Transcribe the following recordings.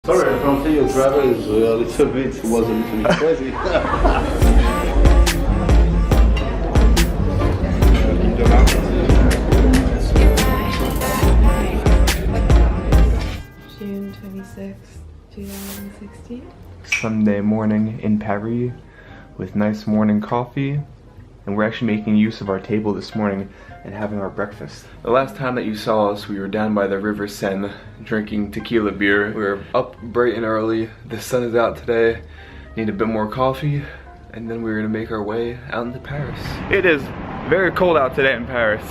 Sorry, I don't think your driver is a little bit wasn't crazy. June 26th, 2016. Sunday morning in Paris with nice morning coffee, and we're actually making use of our table this morning and having our breakfast. The last time that you saw us, we were down by the River Seine drinking tequila beer. We were up bright and early. The sun is out today. Need a bit more coffee, and then we're gonna make our way out into Paris. It is very cold out today in Paris.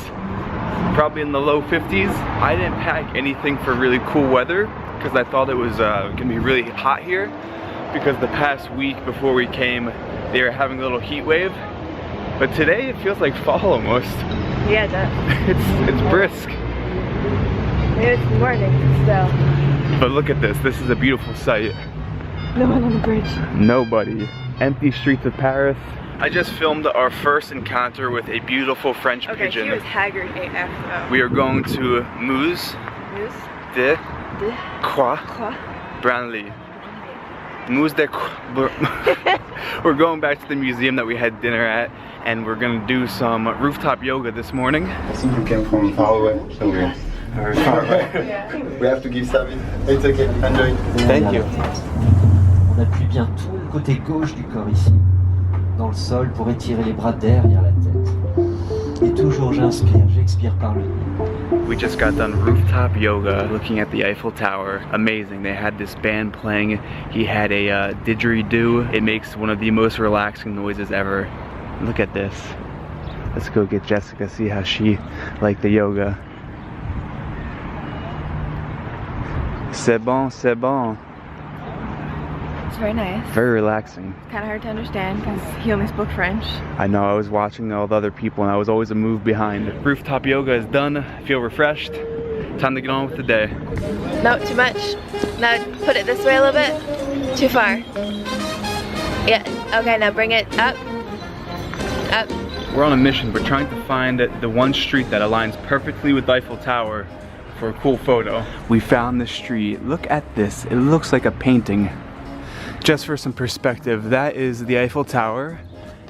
Probably in the low 50s. I didn't pack anything for really cool weather because I thought it was gonna be really hot here, because the past week before we came, they were having a little heat wave. But today it feels like fall almost. Yeah, it does. It's brisk. Maybe it's morning still. But look at this. This is a beautiful sight. No one on the bridge. Nobody. Empty streets of Paris. I just filmed our first encounter with a beautiful French pigeon. Okay, he was haggard AF though. We are going to Muse de Croix Branly. Muse de Croix. We're going back to the museum that we had dinner at, and we're gonna do some rooftop yoga this morning. I think you came from far away, so we're very far away. Yeah. We have to give service. It's okay, enjoy. Thank you. On appuie bien tout le côté gauche du corps ici, dans le sol, pour étirer les bras derrière la tête. Et toujours j'inspire, j'expire par le nez. We just got done rooftop yoga, looking at the Eiffel Tower. Amazing. They had this band playing. He had a didgeridoo. It makes one of the most relaxing noises ever. Look at this. Let's go get Jessica, see how she liked the yoga. C'est bon, c'est bon. It's very nice. Very relaxing. Kind of hard to understand because he only spoke French. I know, I was watching all the other people and I was always a move behind. Rooftop yoga is done. I feel refreshed. Time to get on with the day. No, too much. Now put it this way a little bit. Too far. Yeah, okay, now bring it up. Up. We're on a mission. We're trying to find the one street that aligns perfectly with the Eiffel Tower for a cool photo. We found the street. Look at this. It looks like a painting. Just for some perspective, that is the Eiffel Tower,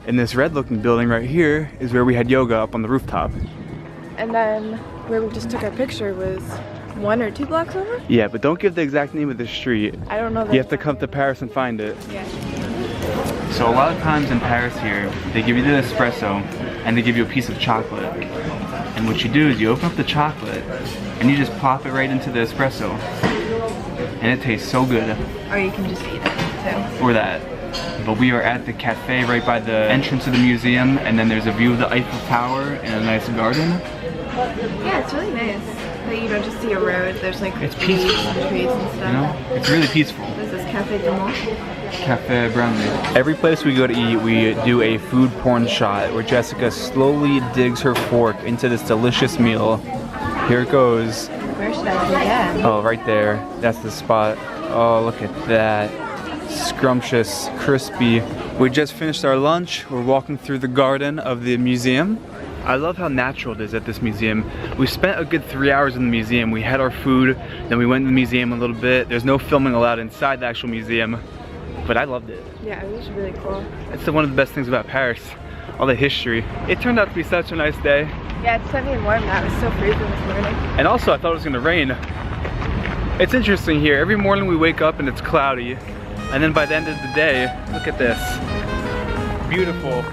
and this red looking building right here is where we had yoga up on the rooftop. And then where we just took our picture was 1 or 2 blocks over? Yeah, but don't give the exact name of the street. I don't know that. You have to come to Paris and find it. Yeah. So a lot of times in Paris here, they give you the espresso and they give you a piece of chocolate. And what you do is you open up the chocolate and you just plop it right into the espresso. And it tastes so good. Or you can just eat it too. Or that. But we are at the cafe right by the entrance of the museum, and then there's a view of the Eiffel Tower and a nice garden. Yeah, it's really nice. Like you don't just see a road, there's like It's peaceful. trees and stuff. You know? It's really peaceful. This is Cafe du Monde. Cafe Brownlee. Every place we go to eat, we do a food porn shot where Jessica slowly digs her fork into this delicious meal. Here it goes. Where should I begin? Oh, right there. That's the spot. Oh, look at that. Scrumptious, crispy. We just finished our lunch. We're walking through the garden of the museum. I love how natural it is at this museum. We spent a good 3 hours in the museum. We had our food, then we went to the museum a little bit. There's no filming allowed inside the actual museum, but I loved it. Yeah, it was really cool. It's one of the best things about Paris, all the history. It turned out to be such a nice day. Yeah, it's sunny and warm now. It was so freezing this morning. And also I thought it was gonna rain. It's interesting here. Every morning we wake up and it's cloudy, and then by the end of the day, look at this. Beautiful.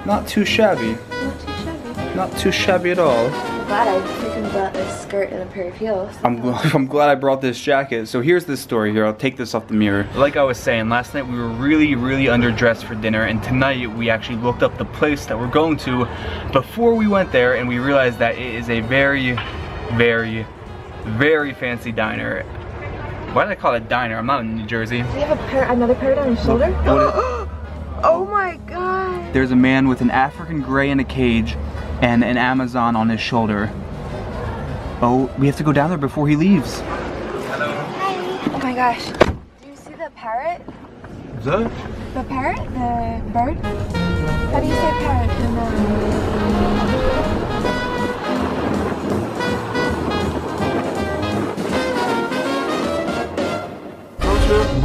Not too shabby. Not too shabby. Not too shabby at all. I'm glad I freaking bought this skirt and a pair of heels. I'm glad I brought this jacket. So here's the story here. I'll take this off the mirror. Like I was saying, last night we were really underdressed for dinner, and tonight we actually looked up the place that we're going to before we went there, and we realized that it is a very fancy diner. Why did I call it diner? I'm not in New Jersey. Do you have another pair on your shoulder? Oh my god! There's a man with an African gray in a cage and an Amazon on his shoulder. Oh, we have to go down there before he leaves. Hello. Hi. Oh my gosh. Do you see the parrot? The parrot? The bird? How do you say parrot in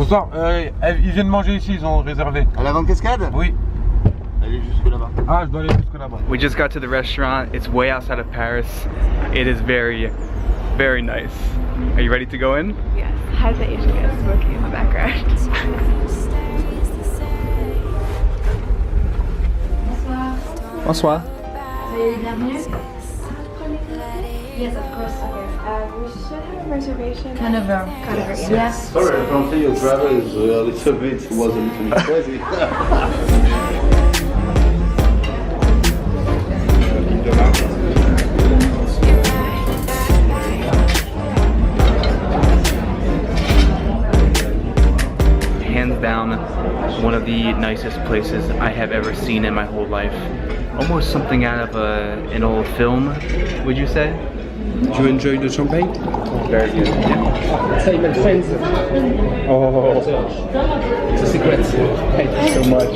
Bonsoir, ils viennent manger ici, ils ont réservé. À l'avant-cascade? Oui. Allez jusque là-bas. Ah, je dois aller jusque là-bas. We just got to the restaurant. It's way outside of Paris. It is very, very nice. Are you ready to go in? Yes. How's the Asian guy smoking in the background? Bonsoir. Yes, of course. Okay. We should have a reservation. Carnival. Yes. Sorry, I can't see your driver is a little bit crazy. Hands down, one of the nicest places I have ever seen in my whole life. Almost something out of an old film, would you say? Do you enjoy the champagne? Very good. Yeah. Say my friends. Oh, It's a secret. thank you so much.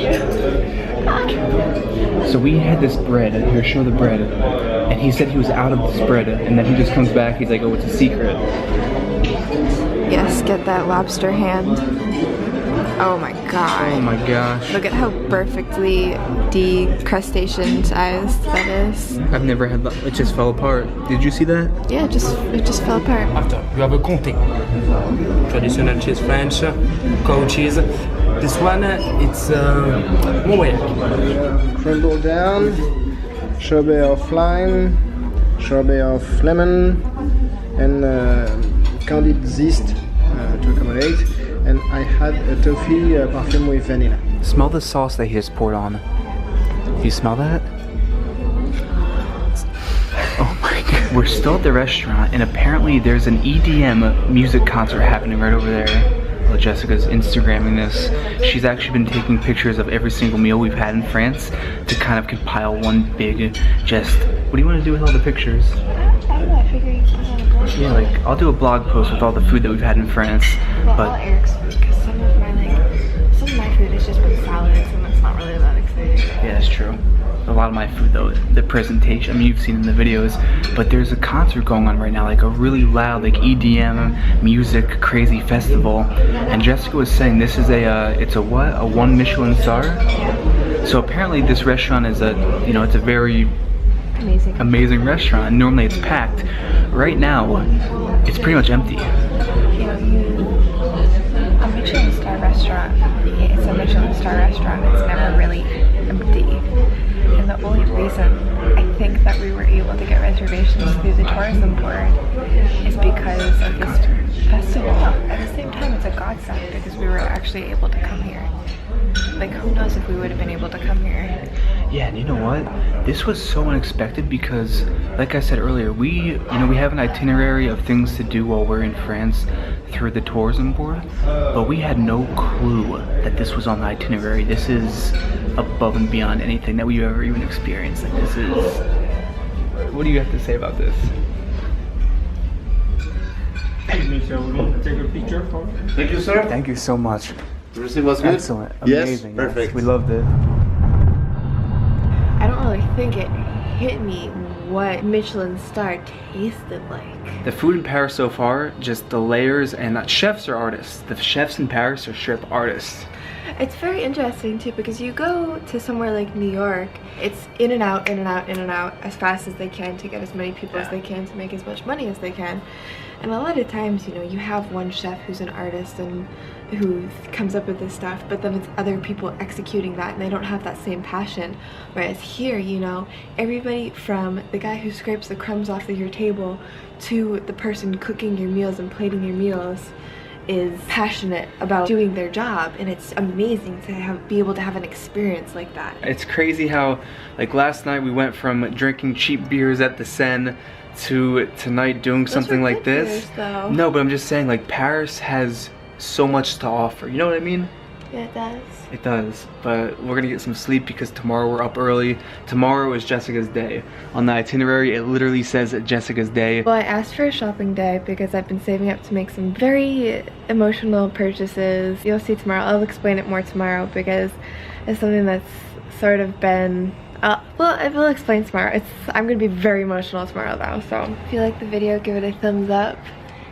So we had this bread, here, show the bread. And he said he was out of this bread, and then he just comes back, he's like, oh, it's a secret. Yes, get that lobster hand. Oh my god. Oh my gosh. Look at how perfectly decrustationized that is. I've never had that, it just fell apart. Did you see that? Yeah, it just fell apart. After, you have a comté. Traditional cheese French, cow cheese. This one, it's Montreal. Crumble down, sorbet of lime, sorbet of lemon, and candied zest to accommodate. And I had a toffee perfume with vanilla. Smell the sauce that he just poured on. Do you smell that? Oh my god. We're still at the restaurant, and apparently there's an EDM music concert happening right over there. Well, Jessica's Instagramming this. She's actually been taking pictures of every single meal we've had in France to kind of compile one big just... What do you want to do with all the pictures? I don't know, I figure you put on a blog. Yeah, like, I'll do a blog post with all the food that we've had in France. Well, But all Eric's food, because some of my food has just been salads, and it's not really that exciting. yeah, that's true. A lot of my food though, the presentation, I mean, you've seen in the videos, but there's a concert going on right now, like a really loud, like EDM music crazy festival. And Jessica was saying this is it's a what? A 1 Michelin star? So apparently this restaurant is it's a very amazing restaurant. Normally it's packed. Right now, it's pretty much empty. A Michelin star restaurant, it's a Michelin star restaurant, it's never really empty. And the only reason I think that we were able to get reservations through the tourism board is because of this festival. At the same time, it's a godsend because we were actually able to come here. Like, who knows if we would have been able to come here. Yeah, and you know what? This was so unexpected because, like I said earlier, we have an itinerary of things to do while we're in France through the tourism board, but we had no clue that this was on the itinerary. This is above and beyond anything that we've ever even experienced. Like, this is... What do you have to say about this? Take a picture for me. Thank you, sir. Thank you so much. Everything was good? Excellent. Yes, Amazing. perfect. We loved it. I don't really think it hit me what Michelin star tasted like. The food in Paris so far, just the layers, and chefs are artists. The chefs in Paris are strip artists. It's very interesting too because you go to somewhere like New York, it's in and out, in and out, in and out as fast as they can to get as many people as they can to make as much money as they can. And a lot of times, you have one chef who's an artist and who comes up with this stuff, but then it's other people executing that and they don't have that same passion. Whereas here, everybody from the guy who scrapes the crumbs off of your table to the person cooking your meals and plating your meals is passionate about doing their job, and it's amazing to be able to have an experience like that. It's crazy how, like, last night we went from drinking cheap beers at the Seine to tonight doing something like this. Beers, though. No, but I'm just saying, like, Paris has so much to offer. You know what I mean? Yeah, it does. It does, but we're gonna get some sleep because tomorrow we're up early. Tomorrow is Jessica's day. On the itinerary, it literally says Jessica's day. Well, I asked for a shopping day because I've been saving up to make some very emotional purchases. You'll see tomorrow. I'll explain it more tomorrow because it's something that's sort of been... well, I will explain tomorrow. I'm gonna be very emotional tomorrow though, so if you like the video, give it a thumbs up.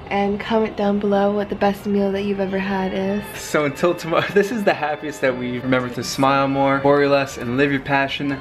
and comment down below what the best meal that you've ever had is. So until tomorrow, this is the happiest that we remember to smile more, worry less, and live your passion.